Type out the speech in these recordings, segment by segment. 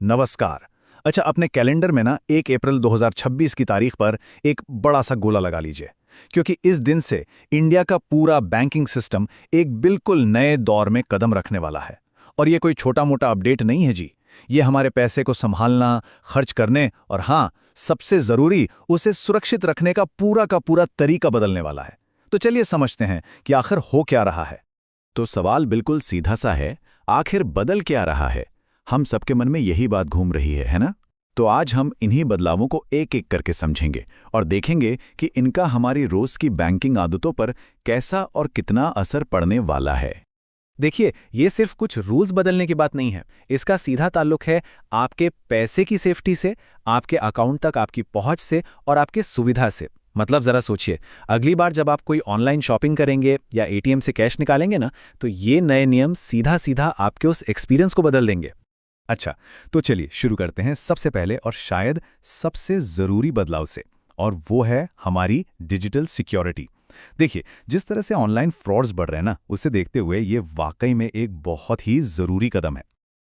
नमस्कार। अच्छा, अपने कैलेंडर में ना 1 अप्रैल 2026 की तारीख पर एक बड़ा सा गोला लगा लीजिए, क्योंकि इस दिन से इंडिया का पूरा बैंकिंग सिस्टम एक बिल्कुल नए दौर में कदम रखने वाला है। और ये कोई छोटा-मोटा अपडेट नहीं है जी। ये हमारे पैसे को संभालना, खर्च करने और हाँ, सबसे जरूरी उसे सुरक्षित रखने का पूरा तरीका बदलने वाला है। तो चलिए समझते हैं कि आखिर हो क्या रहा है। तो सवाल बिल्कुल सीधा सा है, आखिर बदल क्या रहा है? हम सबके मन में यही बात घूम रही है ना? तो आज हम इन्हीं बदलावों को एक एक करके समझेंगे और देखेंगे कि इनका हमारी रोज की बैंकिंग आदतों पर कैसा और कितना असर पड़ने वाला है। देखिए, ये सिर्फ कुछ रूल्स बदलने की बात नहीं है। इसका सीधा ताल्लुक है आपके पैसे की सेफ्टी से, आपके अकाउंट तक आपकी पहुंच से और आपके सुविधा से। मतलब जरा सोचिए, अगली बार जब आप कोई ऑनलाइन शॉपिंग करेंगे या एटीएम से कैश निकालेंगे ना, तो ये नए नियम सीधा सीधा आपके उस एक्सपीरियंस को बदल देंगे। अच्छा, तो चलिए शुरू करते हैं सबसे पहले और शायद सबसे जरूरी बदलाव से, और वो है हमारी डिजिटल सिक्योरिटी। देखिए, जिस तरह से ऑनलाइन फ्रॉड्स बढ़ रहे हैं ना, उसे देखते हुए ये वाकई में एक बहुत ही जरूरी कदम है।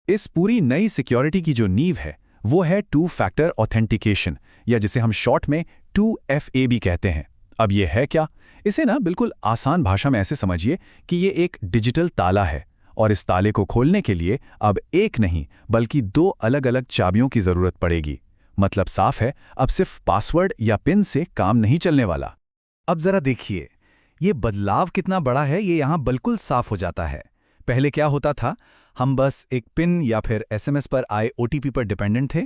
इस पूरी नई सिक्योरिटी की जो नींव है वो है टू फैक्टर ऑथेंटिकेशन, या जिसे हम शॉर्ट में 2FA भी कहते हैं। अब ये है क्या? इसे ना बिल्कुल आसान भाषा में ऐसे समझिए कि ये एक डिजिटल ताला है, और इस ताले को खोलने के लिए अब एक नहीं बल्कि 2 अलग-अलग चाबियों की जरूरत पड़ेगी। मतलब साफ है, अब सिर्फ पासवर्ड या पिन से काम नहीं चलने वाला। अब जरा देखिए, ये बदलाव कितना बड़ा है, ये यहां बिल्कुल साफ हो जाता है। पहले क्या होता था, हम बस एक पिन या फिर एसएमएस पर आए ओटीपी पर डिपेंडेंट थे,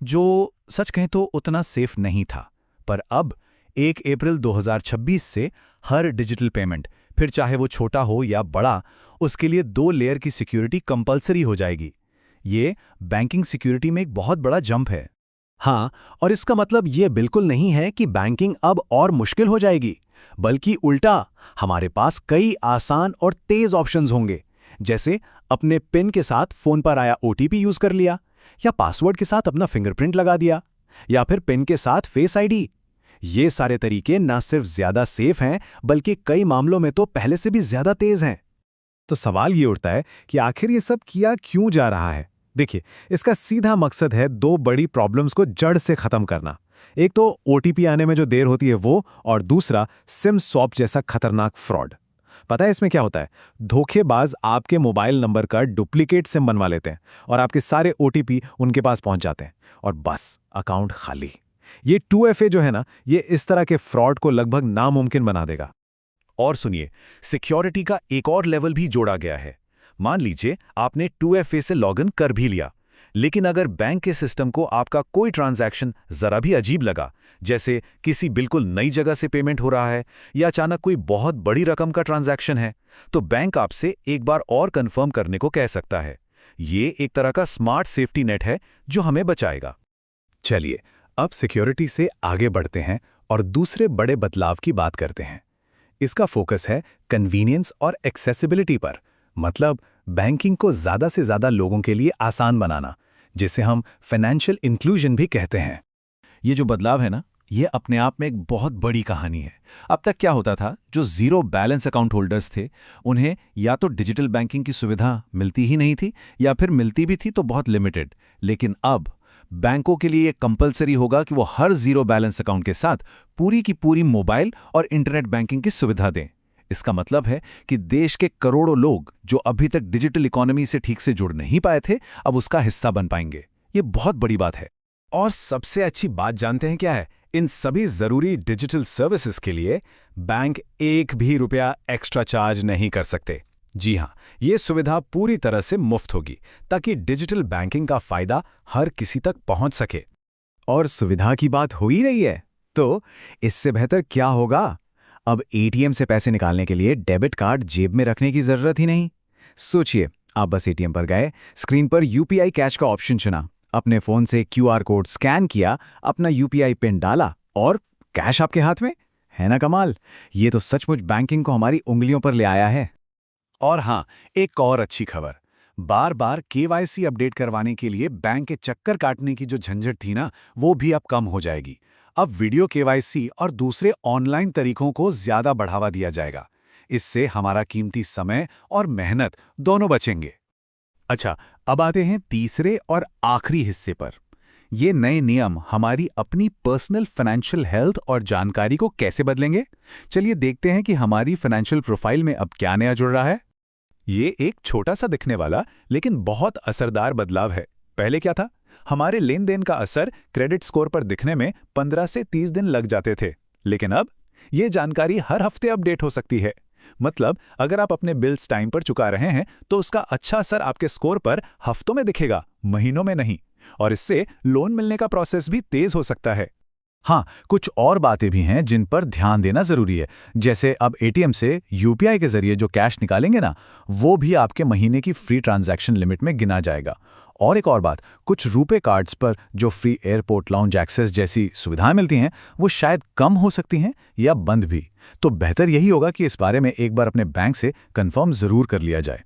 जो सच कहें तो उतना सेफ नहीं था। पर अब 1 अप्रैल 2026 से हर डिजिटल पेमेंट, फिर चाहे वो छोटा हो या बड़ा, उसके लिए 2 लेयर की सिक्योरिटी कंपलसरी हो जाएगी। ये बैंकिंग सिक्योरिटी में एक बहुत बड़ा जंप है। हाँ, और इसका मतलब ये बिल्कुल नहीं है कि बैंकिंग अब और मुश्किल हो जाएगी, बल्कि उल्टा, हमारे पास कई आसान और तेज ऑप्शंस होंगे। जैसे अपने पिन के साथ फोन पर आया ओटीपी यूज कर लिया, या पासवर्ड के साथ अपना फिंगरप्रिंट लगा दिया, या फिर पिन के साथ फेस आईडी। ये सारे तरीके न सिर्फ ज्यादा सेफ हैं, बल्कि कई मामलों में तो पहले से भी ज्यादा तेज हैं। तो सवाल ये उठता है कि आखिर ये सब किया क्यों जा रहा है। देखिए, इसका सीधा मकसद है 2 बड़ी प्रॉब्लम्स को जड़ से खत्म करना। एक तो ओटीपी आने में जो देर होती है वो, और दूसरा सिम स्वैप जैसा खतरनाक फ्रॉड। पता है इसमें क्या होता है? धोखेबाज आपके मोबाइल नंबर का डुप्लीकेट सिम बनवा लेते हैं और आपके सारे ओटीपी उनके पास पहुंच जाते हैं, और बस अकाउंट खाली। ये 2FA जो है ना, ये इस तरह के फ्रॉड को लगभग नामुमकिन बना देगा। और सुनिए, सिक्योरिटी का एक और लेवल भी जोड़ा गया है। मान लीजिए आपने 2FA से लॉगिन कर भी लिया, लेकिन अगर बैंक के सिस्टम को आपका कोई ट्रांजैक्शन जरा भी अजीब लगा, जैसे किसी बिल्कुल नई जगह से पेमेंट हो रहा है या अचानक कोई बहुत बड़ी रकम का ट्रांजैक्शन है, तो बैंक आपसे एक बार और कंफर्म करने को कह सकता है। ये एक तरह का स्मार्ट सेफ्टी नेट है जो हमें बचाएगा। चलिए, अब सिक्योरिटी से आगे बढ़ते हैं और दूसरे बड़े बदलाव की बात करते हैं। इसका फोकस है कन्वीनियंस और एक्सेसिबिलिटी पर, मतलब बैंकिंग को ज़्यादा से ज़्यादा लोगों के लिए आसान बनाना, जिसे हम फाइनेंशियल इंक्लूजन भी कहते हैं। ये जो बदलाव है ना, ये अपने आप में एक बहुत बड़ी कहानी है। अब तक क्या होता था, जो जीरो बैलेंस अकाउंट होल्डर्स थे, उन्हें या तो डिजिटल बैंकिंग की सुविधा मिलती ही नहीं थी, या फिर मिलती भी थी तो बहुत लिमिटेड। लेकिन अब बैंकों के लिए कंपलसरी होगा कि वो हर जीरो बैलेंस अकाउंट के साथ पूरी की पूरी मोबाइल और इंटरनेट बैंकिंग की सुविधा दें। इसका मतलब है कि देश के करोड़ों लोग जो अभी तक डिजिटल इकोनॉमी से ठीक से जुड़ नहीं पाए थे, अब उसका हिस्सा बन पाएंगे। ये बहुत बड़ी बात है। और सबसे अच्छी बात जानते हैं क्या है? इन सभी जरूरी डिजिटल सर्विसेज के लिए बैंक एक भी रुपया एक्स्ट्रा चार्ज नहीं कर सकते। जी हां, ये सुविधा पूरी तरह से मुफ्त होगी, ताकि डिजिटल बैंकिंग का फायदा हर किसी तक पहुंच सके। और सुविधा की बात हो ही रही है, तो इससे बेहतर क्या होगा? अब एटीएम से पैसे निकालने के लिए डेबिट कार्ड जेब में रखने की जरूरत ही नहीं। सोचिए, आप बस एटीएम पर गए, स्क्रीन पर यूपीआई कैश का ऑप्शन चुना, अपने फोन से क्यूआर कोड स्कैन किया, अपना यूपीआई पिन डाला और कैश आपके हाथ में। है ना कमाल? ये तो सचमुच बैंकिंग को हमारी उंगलियों पर ले आया है। और हाँ, एक और अच्छी खबर, बार बार केवाईसी अपडेट करवाने के लिए बैंक के चक्कर काटने की जो झंझट थी ना, वो भी अब कम हो जाएगी। अब वीडियो केवाईसी और दूसरे ऑनलाइन तरीकों को ज्यादा बढ़ावा दिया जाएगा। इससे हमारा कीमती समय और मेहनत दोनों बचेंगे। अच्छा, अब आते हैं तीसरे और आखिरी हिस्से पर। ये नए नियम हमारी अपनी पर्सनल फाइनेंशियल हेल्थ और जानकारी को कैसे बदलेंगे? चलिए देखते हैं कि हमारी फाइनेंशियल प्रोफाइल में अब क्या नया जुड़ रहा है। ये एक छोटा सा दिखने वाला लेकिन बहुत असरदार बदलाव है। पहले क्या था? हमारे लेन देन का असर क्रेडिट स्कोर पर दिखने में 15 से 30 दिन लग जाते थे, लेकिन अब ये जानकारी हर हफ्ते अपडेट हो सकती है। मतलब अगर आप अपने बिल्स टाइम पर चुका रहे हैं तो उसका अच्छा असर आपके स्कोर पर हफ्तों में दिखेगा, महीनों में नहीं। और इससे लोन मिलने का प्रोसेस भी तेज हो सकता है। हाँ, कुछ और बातें भी हैं जिन पर ध्यान देना जरूरी है। जैसे अब एटीएम से यूपीआई के जरिए जो कैश निकालेंगे ना, वो भी आपके महीने की फ्री ट्रांजैक्शन लिमिट में गिना जाएगा। और एक और बात, कुछ रुपे कार्ड्स पर जो फ्री एयरपोर्ट लाउंज एक्सेस जैसी सुविधाएं मिलती हैं, वो शायद कम हो सकती हैं या बंद भी। तो बेहतर यही होगा कि इस बारे में एक बार अपने बैंक से कंफर्म जरूर कर लिया जाए।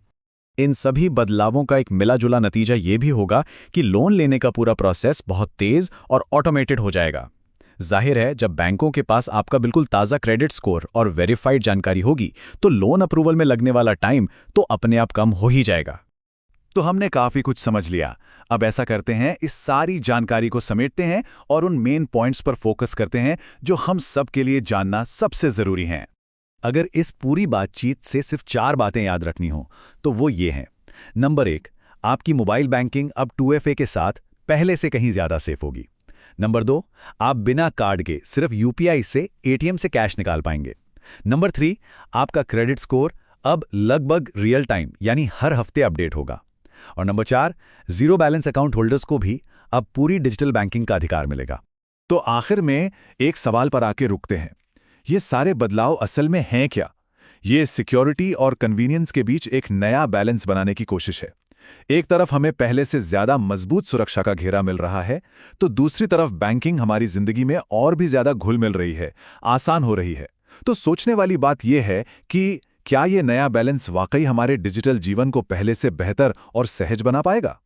इन सभी बदलावों का एक मिला-जुला नतीजा ये भी होगा कि लोन लेने का पूरा प्रोसेस बहुत तेज और ऑटोमेटेड हो जाएगा। जाहिर है, जब बैंकों के पास आपका बिल्कुल ताज़ा क्रेडिट स्कोर और वेरीफाइड जानकारी होगी, तो लोन अप्रूवल में लगने वाला टाइम तो अपने आप कम हो ही जाएगा। तो हमने काफी कुछ समझ लिया। अब ऐसा करते हैं, इस सारी जानकारी को समेटते हैं और उन मेन पॉइंट्स पर फोकस करते हैं जो हम सब के लिए जानना सबसे जरूरी हैं। अगर इस पूरी बातचीत से सिर्फ 4 बातें याद रखनी हो तो वो ये हैं। नंबर 1, आपकी मोबाइल बैंकिंग अब 2FA के साथ पहले से कहीं ज्यादा सेफ होगी। नंबर 2, आप बिना कार्ड के सिर्फ यूपीआई से एटीएम से कैश निकाल पाएंगे। नंबर 3, आपका क्रेडिट स्कोर अब लगभग रियल टाइम यानी हर हफ्ते अपडेट होगा। और number 4, zero balance account holders को भी अब पूरी डिजिटल बैंकिंग का अधिकार मिलेगा। तो आखिर में एक सवाल पर आके रुकते हैं। ये सारे बदलाव असल में हैं क्या? ये सिक्योरिटी और कन्वीनियंस के बीच एक नया बैलेंस बनाने की कोशिश है। एक तरफ हमें पहले से ज्यादा मजबूत सुरक्षा का घेरा मिल रहा है, तो दूसरी तरफ बैंकिंग हमारी जिंदगी में और भी ज्यादा घुल मिल रही है, आसान हो रही है। तो सोचने वाली बात यह है कि क्या ये नया बैलेंस वाकई हमारे डिजिटल जीवन को पहले से बेहतर और सहज बना पाएगा?